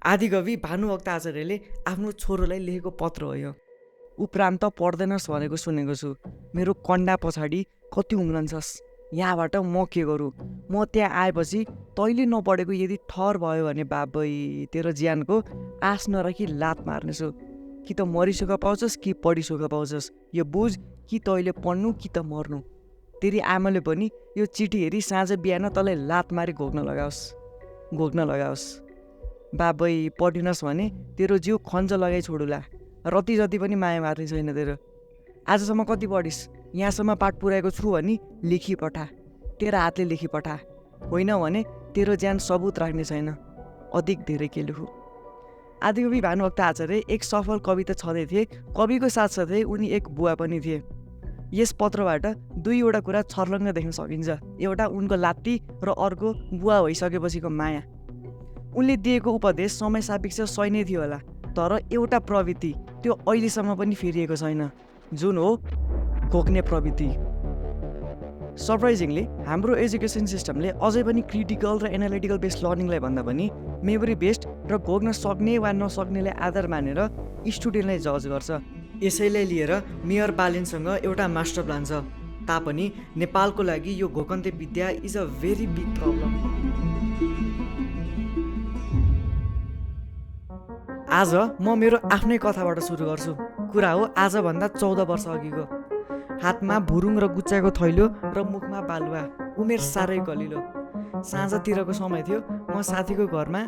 आदिकवि भानुभक्त आचार्यले आफ्नो छोरोलाई लेखेको पत्र हो यो। उपरान्त पढ्दैनस् भनेको सुनेको छु। मेरो कन्डा पछाडि कति उम्रन्छस्, यहाँबाट म के गरौँ? म त्यहाँ आएपछि तैँले नपढेको यदि ठहर भयो भने बाबै तेरो ज्यानको आश नराखी लात मार्नेछु। कि त मरिसुख पाउँछस् कि पढिसुख पाउँछस्, यो बुझ। कि तैँले पढ्नु कि त मर्नु। तेरी आमाले पनि यो चिठी हेरी साँझ बिहान तँलाई लात मारी घोक्न लगाओस्। बाबै पढिनस् भने तेरो जिउ खञ्ज लगाइ छोडुला। रति जति पनि माया मार्ने छैन तेरो। आजसम्म कति पढिस्? यहाँसम्म पाठ पुर्याएको छु भने लेखी पठा, तेरो हातले लेखी पठा। होइन भने तेरो ज्यान सबुत राख्ने छैन। अधिक धेरै के लेखु। आदिकवि भानुभक्त आचार्य एक सफल कवि त छँदै थिए, कविको साथसाथै उनी एक बुवा पनि थिए। यस पत्रबाट दुईवटा कुरा छर्लङ्ग देख्न सकिन्छ। एउटा उनको लात्ती र अर्को बुवा भइसकेपछिको माया। उनले दिएको उपदेश समय सापेक्ष सही नै थियो होला, तर एउटा प्रवृत्ति त्यो अहिलेसम्म पनि फेरिएको छैन, जुन हो घोक्ने प्रवृत्ति। सरप्राइजिङली हाम्रो एजुकेसन सिस्टमले अझै पनि क्रिटिकल र एनालिटिकल बेस्ड लर्निङलाई भन्दा पनि मेमोरी बेस्ड र घोक्न सक्ने वा नसक्नेलाई आधार मानेर स्टुडेन्टलाई जज गर्छ। यसैलाई लिएर मेयर बालेनसँग एउटा मास्टर प्लान छ। तापनि नेपालको लागि यो घोकन्ते विद्या is a very big problem. आज म मेरो आफ्नै कथाबाट सुरु गर्छु। कुरा हो आजभन्दा 14 वर्ष अघिको। हातमा भुरुङ र गुच्चाको थैलो र मुखमा बालुवा, उमेर साह्रै कलिलो। साँझतिरको समय थियो। म साथीको घरमा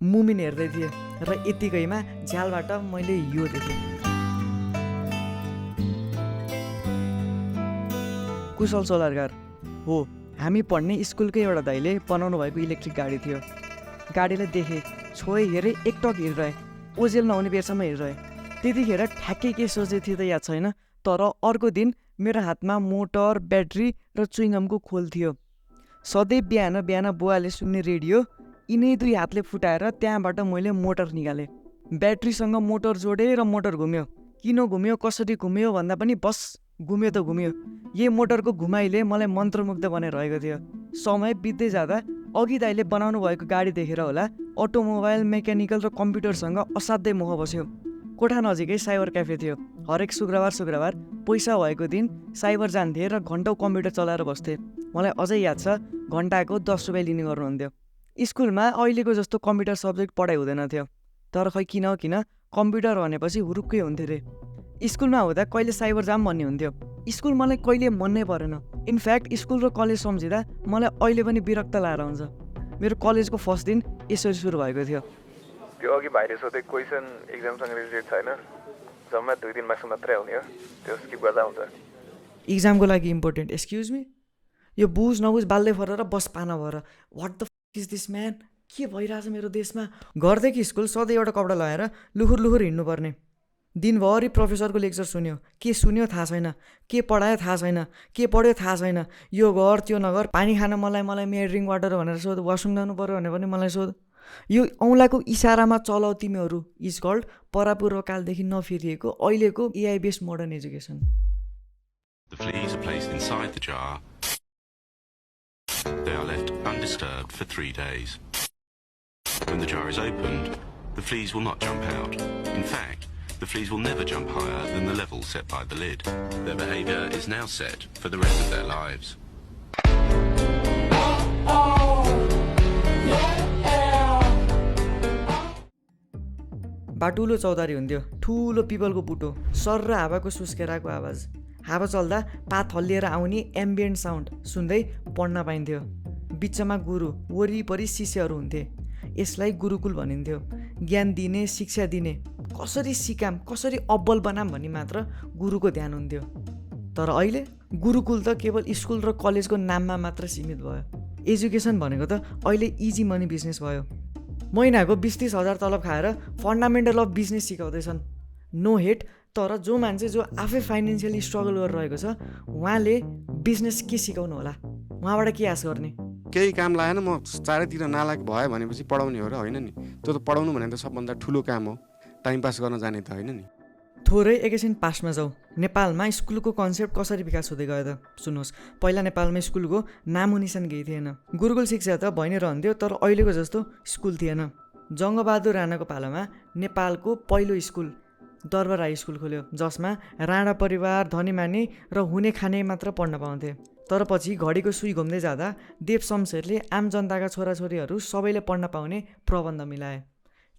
मुमिन हेर्दै थिएँ र यतिकैमा झ्यालबाट मैले यो देखेँ। कुशल सोलरकार हो। हामी पढ्ने स्कुलकै एउटा दाइले बनाउनु भएको इलेक्ट्रिक गाडी थियो। गाडीलाई देखेँ, छोए हेरेँ, एकटक हेरिरहे, ओजेल नहुने बेरसम्म हेरिरहे। त्यतिखेर ठ्याक्कै के सोचे थिएँ त याद छैन, तर अर्को दिन मेरो हातमा मोटर, ब्याट्री र चुइङगमको खोल थियो। सधैँ बिहान बिहान बुवाले सुन्ने रेडियो यिनै दुई हातले फुटाएर त्यहाँबाट मैले मोटर निकालेँ। ब्याट्रीसँग मोटर जोडेँ र मोटर घुम्यो। किन घुम्यो, कसरी घुम्यो भन्दा पनि बस घुम्यो त घुम्यो। यही मोटरको घुमाइले मलाई मन्त्रमुग्ध बनाइरहेको थियो। समय बित्दै जाँदा अघि दाइले बनाउनु भएको गाडी देखेर होला, अटोमोबाइल, मेकानिकल र कम्प्युटरसँग असाध्यै मोह बस्यो। कोठा नजिकै साइबर क्याफे थियो। हरेक शुक्रबार पैसा भएको दिन साइबर जान्थे र घन्टौँ कम्प्युटर चलाएर बस्थे। मलाई अझै याद छ, घन्टाको 10 रुपियाँ लिने गर्नुहुन्थ्यो। स्कुलमा अहिलेको जस्तो कम्प्युटर सब्जेक्ट पढाइ हुँदैन थियो, तर खै किन कम्प्युटर भनेपछि हुरुक्कै हुन्थ्यो रे। स्कुलमा हुँदा कहिले साइबर जाम भन्ने हुन्थ्यो। स्कुल मलाई कहिले मन नै परेन। इनफ्याक्ट स्कुल र कलेज सम्झिँदा मलाई अहिले पनि विरक्त लागेर हुन्छ। मेरो कलेजको फर्स्ट दिन यसरी सुरु भएको थियो। त्यो अघि भाइले सोधे क्वेसन एक्जामसँग रिलेटेड छैन, जम्मा 2-3 मार्क्स मात्रै आउने हो, त्यो स्किप गर्दा हुन्छ। इक्जामको लागि इम्पोर्टेन्ट? एक्सक्युज मी, यो बुझ नबुझ बाल्दै फरेर बस पाना भएर। What the is this man? के भइरहेछ मेरो देशमा? घरदेखि स्कुल सधैँ एउटा कपडा लगाएर लुखुर हिँड्नुपर्ने। दिनभरि प्रोफेसरको लेक्चर सुन्यो, के सुन्यो थाहा छैन, के पढायो थाहा छैन, के पढ्यो थाहा छैन। यो गर त्यो नगर, पानी खान मलाई मे ड्रिङ्क वाटर भनेर सोध, वासरुम जानु पर्यो भने पनि मलाई सोध। यो औँलाको इसारामा चलाउ तिमीहरू इज कल्ड परापूर्वकालदेखि नफेरिएको अहिलेको AI based modern education. The fleas are placed inside the jar. They are left undisturbed for 3 days. When the jar is opened, the fleas will not jump out. In fact, the fleas will never jump higher than the level set by the lid. Their behavior is now set for the rest of their lives. बाटुलो चौतारी हुन्थ्यो, ठुलो पिपलको बुटो, sir र हावाको सुस्केराको आवाज। हावा चल्दा पात हल्लिएर आउने ambient sound सुन्दै पढ्न पाइन्थ्यो। बिचमा गुरु, वरिपरि शिष्यहरू हुन्थे। यसलाई गुरुकुल भनिन्थ्यो। ज्ञान दिने, शिक्षा दिने, कसरी सिकाम, कसरी अब्बल बनाम भन्ने मात्र गुरुको ध्यान हुन्थ्यो। तर अहिले गुरुकुल त केवल स्कुल र कलेजको नाममा मात्र सीमित भयो। एजुकेसन भनेको त अहिले इजी मनी बिजनेस भयो। महिनाको 20-30 हजार तलब खाएर फन्डामेन्टल अफ बिजनेस सिकाउँदैछन्। नो हेट, तर जो मान्छे जो आफै फाइनेन्सियली स्ट्रगल गरिरहेको छ उहाँले बिजनेस के सिकाउनु होला? उहाँबाट के आश गर्ने? केही काम लागेन, म चारैतिर नालायक भयो भनेपछि पढाउने हो र होइन नि। त्यो त पढाउनु भने त सबभन्दा ठुलो काम हो, टाइम पास गर्न जाने त होइन नि। थोरै एकैछिन पास्टमा जाउँ। नेपालमा स्कुलको कन्सेप्ट कसरी विकास हुँदै गयो त सुन्नुहोस्। पहिला नेपालमा स्कुलको नामो निशान केही थिएन। गुरुकुल शिक्षा त भइ नै रहन्थ्यो, तर अहिलेको जस्तो स्कुल थिएन। जङ्गबहादुर राणाको पालामा नेपालको पहिलो स्कुल दरबार हाई स्कुल खोल्यो, जसमा राणा परिवार, धनीमानी र हुने खाने मात्र पढ्न पाउँथे। तर पछि घडीको सुई घुम्दै जाँदा देव शमशेरले आम जनताका छोराछोरीहरू सबैले पढ्न पाउने प्रबन्ध मिलाए।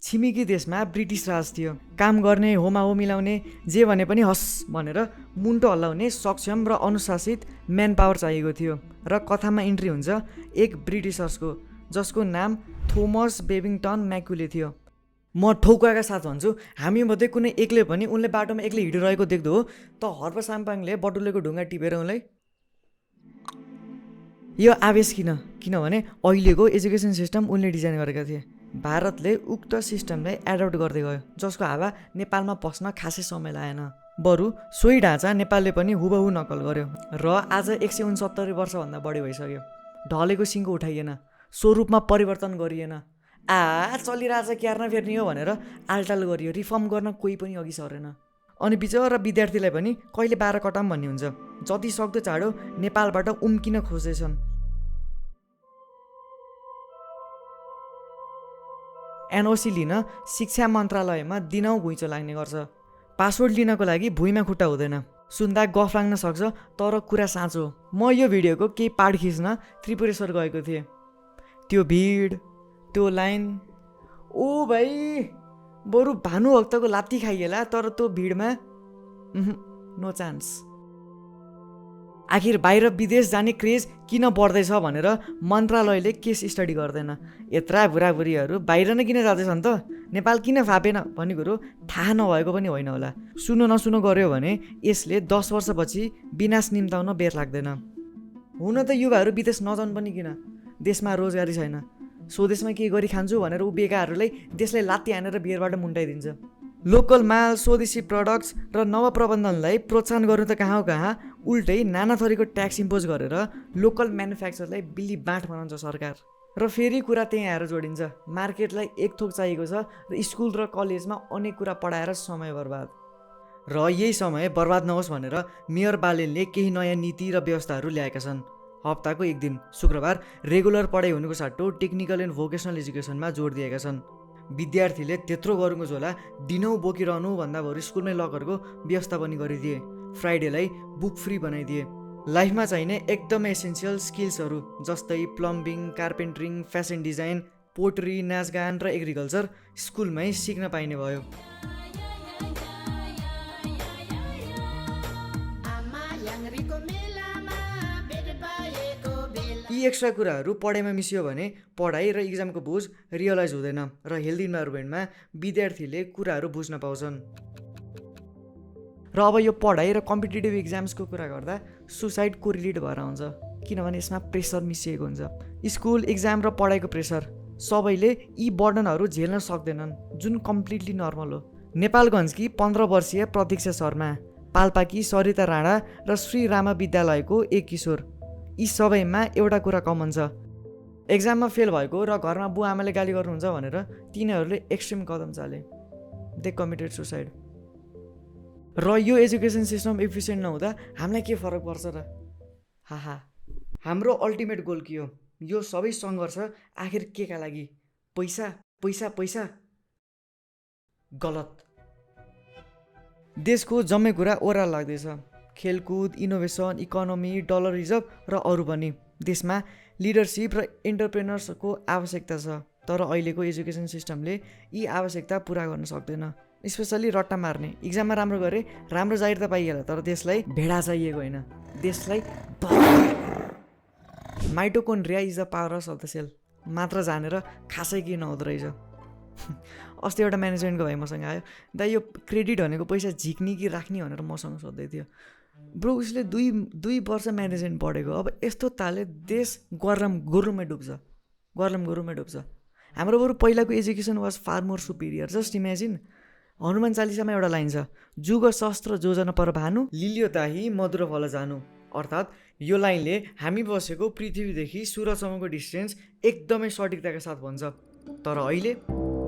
छिमेकी देशमा ब्रिटिस राज थियो। काम गर्ने, होमाहो मिलाउने, जे भने पनि हस् भनेर मुन्टो हल्लाउने सक्षम र अनुशासित म्यान पावर चाहिएको थियो। र कथामा इन्ट्री हुन्छ एक ब्रिटिसर्सको, जसको नाम थोमस बेबिङटन म्याक्युले थियो। म ठौकाका साथ भन्छु, हामीमध्ये कुनै एकले पनि उनले बाटोमा एक्लै हिँडिरहेको देख्दो हो त हर्प साम्पाङले बटुलेको ढुङ्गा टिपेर उनलाई यो आवेश किनभने अहिलेको एजुकेसन सिस्टम उनले डिजाइन गरेका थिए। भारतले उक्त सिस्टमलाई एडप्ट गर्दै गयो, जसको हावा नेपालमा पस्न खासै समय लागेन। बरु सोही ढाँचा नेपालले पनि हुबहु नकल गर्यो र आज 169 वर्षभन्दा बढी भइसक्यो। ढलेको सिङ्गो उठाइएन, स्वरूपमा परिवर्तन गरिएन। चलिरहेछ क्यार्न फेर्ने हो भनेर आलटाल गरियो। रिफर्म गर्न कोही पनि अघि सरेन। अनि बिचरा विद्यार्थीलाई पनि कहिले 12 कटाम भन्ने हुन्छ। जति सक्दो चाँडो नेपालबाट उम्किन खोज्दैछन्। एनओसी लिन शिक्षा मन्त्रालयमा दिनौँ घुइँचो लाग्ने गर्छ। पासपोर्ट लिनको लागि भुइँमा खुट्टा हुँदैन। सुन्दा गफ लाग्न सक्छ, तर कुरा साँचो हो। म यो भिडियोको केही पार्ट खिच्न त्रिपुरेश्वर गएको थिएँ। त्यो भिड, त्यो लाइन, ओ भाइ, बरु भानुभक्तको लात्ती खाइएला, तर त्यो भिडमा नो चान्स। आखिर बाहिर विदेश जाने क्रेज किन बढ्दैछ भनेर मन्त्रालयले केस स्टडी गर्दैन। यत्रा बुढाबुढीहरू बाहिर नै किन जाँदैछन् त, नेपाल किन फापेन भन्ने कुरो थाहा नभएको पनि होइन होला। सुनो नसुनो गर्यो भने यसले 10 वर्षपछि विनाश निम्ताउन बेर लाग्दैन। हुन त युवाहरू विदेश नजाउन् पनि किन, देशमा रोजगारी छैन। स्वदेशमा केही गरी खान्छु भनेर उभिएकाहरूलाई देशलाई लात्ती हानेर बिहेरबाट मुन्टाइदिन्छ। लोकल माल, स्वदेशी प्रडक्ट्स र नवप्रबन्धनलाई प्रोत्साहन गर्नु त कहाँ हो कहाँ, उल्टै नाना थरीको ट्याक्स इम्पोज गरेर लोकल म्यानुफ्याक्चरलाई बिल्ली बाँट बनाउँछ सरकार। र फेरि कुरा त्यहीँ आएर जोडिन्छ, मार्केटलाई एक थोक चाहिएको छ र स्कुल र कलेजमा अनेक कुरा पढाएर समय बर्बाद। र यही समय बर्बाद नहोस् भनेर मेयर बालेनले केही नयाँ नीति र व्यवस्थाहरू ल्याएका छन्। हप्ताको एक दिन शुक्रबार रेगुलर पढाइ हुनुको सट्टो टेक्निकल एन्ड भोकेसनल एजुकेसनमा जोड दिएका छन्। विद्यार्थीले त्यत्रो गरुङको झोला दिनौँ बोकिरहनु भन्दा बरु स्कुलमै लकरको व्यवस्था पनि गरिदिए। फ्राइडेलाई बुक फ्री बनाइदिए। लाइफमा चाहिने एकदमै एसेन्सियल स्किल्सहरू जस्तै प्लम्बिङ, कार्पेन्टरिङ, फेसन डिजाइन, पोट्री, नाचगान र एग्रिकल्चर स्कुलमै सिक्न पाइने भयो। यी एक्स्ट्रा कुराहरू पढाइमा मिसियो भने पढाइ र इक्जामको बोझ रियलाइज हुँदैन र हेल्दी इन्भाइरोमेन्टमा विद्यार्थीले कुराहरू बुझ्न पाउँछन्। र अब यो पढाइ र कम्पिटेटिभ इक्जाम्सको कुरा गर्दा सुसाइड कोरिलेट भएर आउँछ, किनभने यसमा प्रेसर मिसिएको हुन्छ। स्कुल, इक्जाम र पढाइको प्रेसर सबैले यी बर्डनहरू झेल्न सक्दैनन्, जुन कम्प्लिटली नर्मल हो। नेपालगञ्जकी 15 वर्षीय प्रतीक्षा शर्मा, पाल्पाकी सरिता राणा र श्री रामा विद्यालयको एक किशोर, यी सबैमा एउटा कुरा कमन छ, एक्जाममा फेल भएको र घरमा बुवा आमाले गाली गर्नुहुन्छ भनेर तिनीहरूले एक्सट्रिम कदम चाले। They committed suicide. र यो एजुकेसन सिस्टम इफिसियन्ट नहुँदा हामीलाई के फरक पर्छ र? हाम्रो अल्टिमेट गोल के हो? यो सबै सङ्घर्ष आखिर के का लागि? पैसा पैसा पैसा? गलत। देशको जम्मै कुरा ओह्रालो लाग्दैछ। खेलकुद, इनोभेसन, इकोनोमी, डलर रिजर्भ र अरू पनि। देशमा लिडरसिप र एन्टरप्रेनर्सको आवश्यकता छ, तर अहिलेको एजुकेसन सिस्टमले यी आवश्यकता पुरा गर्न सक्दैन। स्पेसली रट्टा मार्ने। इक्जाममा राम्रो गरे, राम्रो जाहिर त पाइहाल्छ, तर देशलाई भेडा चाहिएको होइन, देशलाई mitochondria is the power of the cell मात्र जानेर खासै केही नहुँदो रहेछ। अस्ति एउटा म्यानेजमेन्टको भाइ मसँग आयो, दा यो क्रेडिट भनेको पैसा झिक्ने कि राख्ने भनेर मसँग सोध्दै थियो। ब्रो, उसले दुई वर्ष म्यानेजमेन्ट पढेको, अब यस्तो तालले देश गुरुमै डुब्छ। हाम्रो बरु पहिलाको education was far more superior. Just imagine, Hanuman चालिसामा एउटा लाइन छ, जुग शस्त्र जोजन पर भानु, लिलियो ताही मधुर फल जानु। अर्थात् यो लाइनले हामी बसेको पृथ्वीदेखि सूरजसम्मको डिस्टेन्स एकदमै सटिकताका साथ भन्छ। तर अहिले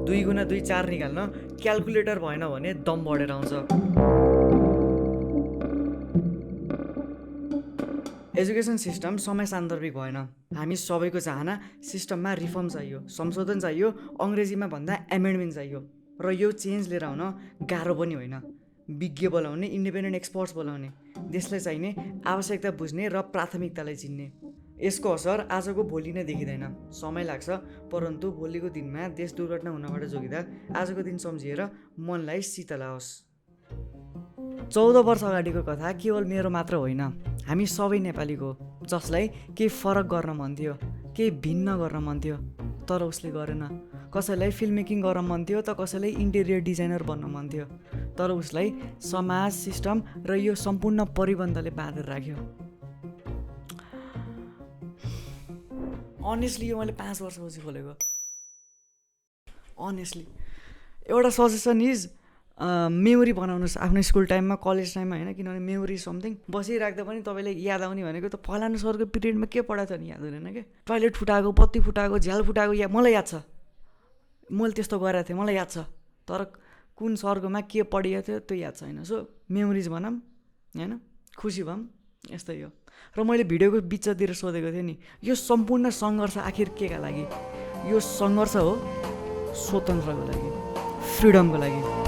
2 गुणा 2 4 निकाल्न क्यालकुलेटर भएन भने दम बढेर आउँछ। एजुकेसन सिस्टम समय सान्दर्भिक भएन। हामी सबैको चाहना सिस्टममा रिफर्म चाहियो, संशोधन चाहियो, अङ्ग्रेजीमा भन्दा एमेन्डमेन्ट चाहियो। र यो चेन्ज लिएर आउन गाह्रो पनि होइन। विज्ञ बोलाउने, इन्डिपेन्डेन्ट एक्सपर्ट्स बोलाउने, देशलाई चाहिने आवश्यकता बुझ्ने र प्राथमिकतालाई चिन्ने। यसको असर आजको भोलि नै देखिँदैन, समय लाग्छ। परन्तु भोलिको दिनमा देश दुर्घटना हुनबाट जोगिँदा आजको दिन सम्झिएर मनलाई शीतल आओस्। 14 वर्ष अगाडिको कथा केवल मेरो मात्र होइन, हामी सबै नेपालीको, जसलाई केही फरक गर्न मन थियो, केही भिन्न गर्न मन थियो, तर उसले गरेन। कसैलाई फिल्म मेकिङ गर्न मन थियो त कसैलाई इन्टेरियर डिजाइनर बन्न मन थियो, तर उसलाई समाज, सिस्टम र यो सम्पूर्ण परिबन्धले बाँधेर राख्यो। अनेस्टली यो मैले 5 वर्षपछि खोलेको। अनेस्टली एउटा सजेसन इज मेमोरी बनाउनुहोस् आफ्नो स्कुल टाइममा, कलेज टाइममा होइन, किनभने मेमोरी समथिङ बसिराख्दा पनि तपाईँले याद आउने भनेको त फलानु सरको पिरियडमा के पढाएको छ नि याद हुँदैन क्या। टोइलेट फुटाएको, बत्ती फुटाएको, झ्याल फुटाएको मलाई याद छ, मैले त्यस्तो गरेको थिएँ, मलाई याद छ, तर कुन सरकोमा के पढिएको थियो त्यो याद छैन। सो मेमोरिज बनाऊँ होइन, खुसी भएँ, यस्तै हो। र मैले भिडियोको बिचतिर सोधेको थिएँ नि, यो सम्पूर्ण सङ्घर्ष आखिर केका लागि? यो सङ्घर्ष हो स्वतन्त्रको लागि, फ्रिडमको लागि।